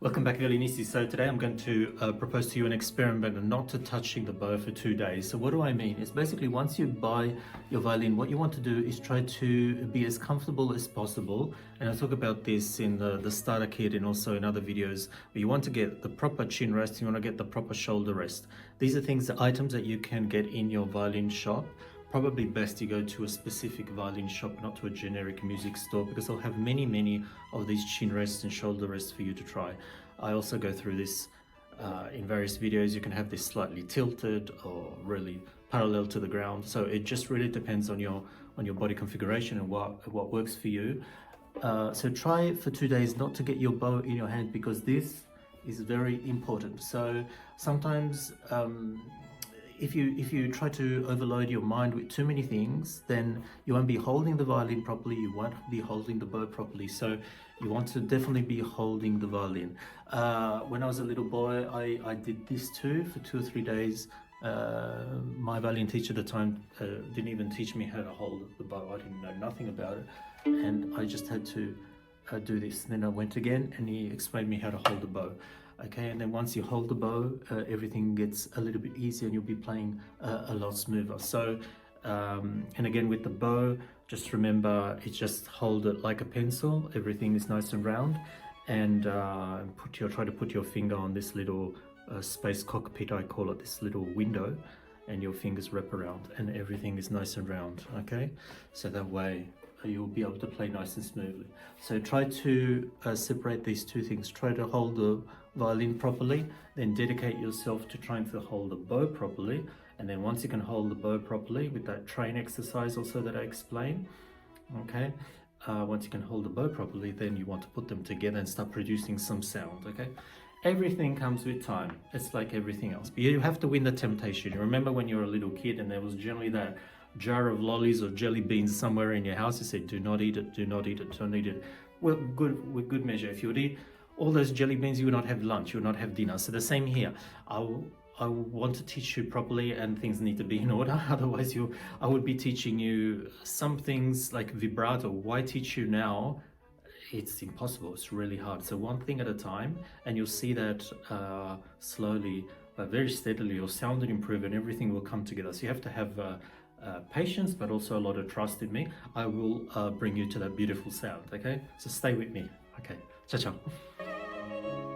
Welcome back, violinists. So today I'm going to propose to you an experiment of not to touching the bow for 2 days. So what do I mean? It's basically once you buy your violin, what you want to do is try to be as comfortable as possible. And I'll talk about this in the starter kit and also in other videos. But you want to get the proper chin rest, you want to get the proper shoulder rest. These are things, the items that you can get in your violin shop. Probably best you go to a specific violin shop, not to a generic music store, because they'll have many of these chin rests and shoulder rests for you to try. I also go through this in various videos. You can have this slightly tilted or really parallel to the ground. So it just really depends on your body configuration and what works for you. So try for 2 days not to get your bow in your hand, because this is very important. So sometimes if you try to overload your mind with too many things, then you won't be holding the violin properly, you won't be holding the bow properly. So you want to definitely be holding the violin. When I was a little boy, I did this too for 2 or 3 days. My violin teacher at the time didn't even teach me how to hold the bow. I didn't know nothing about it, and I just had to do this. Then I went again and he explained me how to hold the bow. Okay, and then once you hold the bow, everything gets a little bit easier and you'll be playing a lot smoother. So, and again with the bow, just remember, it's just hold it like a pencil. Everything is nice and round, and try to put your finger on this little space cockpit, I call it, this little window, and your fingers wrap around and everything is nice and round. Okay, so that way you'll be able to play nice and smoothly. So try to separate these two things. Try to hold the violin properly, then dedicate yourself to trying to hold the bow properly. And then once you can hold the bow properly with that train exercise also that I explained, okay, once you can hold the bow properly, then you want to put them together and start producing some sound. Okay, everything comes with time. It's like everything else, but you have to win the temptation. You remember when you were a little kid and there was generally that jar of lollies or jelly beans somewhere in your house, you said, do not eat it, do not eat it, don't eat it. Well, with good measure. If you would eat all those jelly beans, you would not have lunch, you would not have dinner. So the same here. I want to teach you properly, and things need to be in order. Otherwise, I would be teaching you some things like vibrato. Why teach you now? It's impossible. It's really hard. So one thing at a time, and you'll see that slowly but very steadily your sound will improve and everything will come together. So you have to have patience, but also a lot of trust in me. I will bring you to that beautiful sound. Okay, so stay with me. Okay, ciao.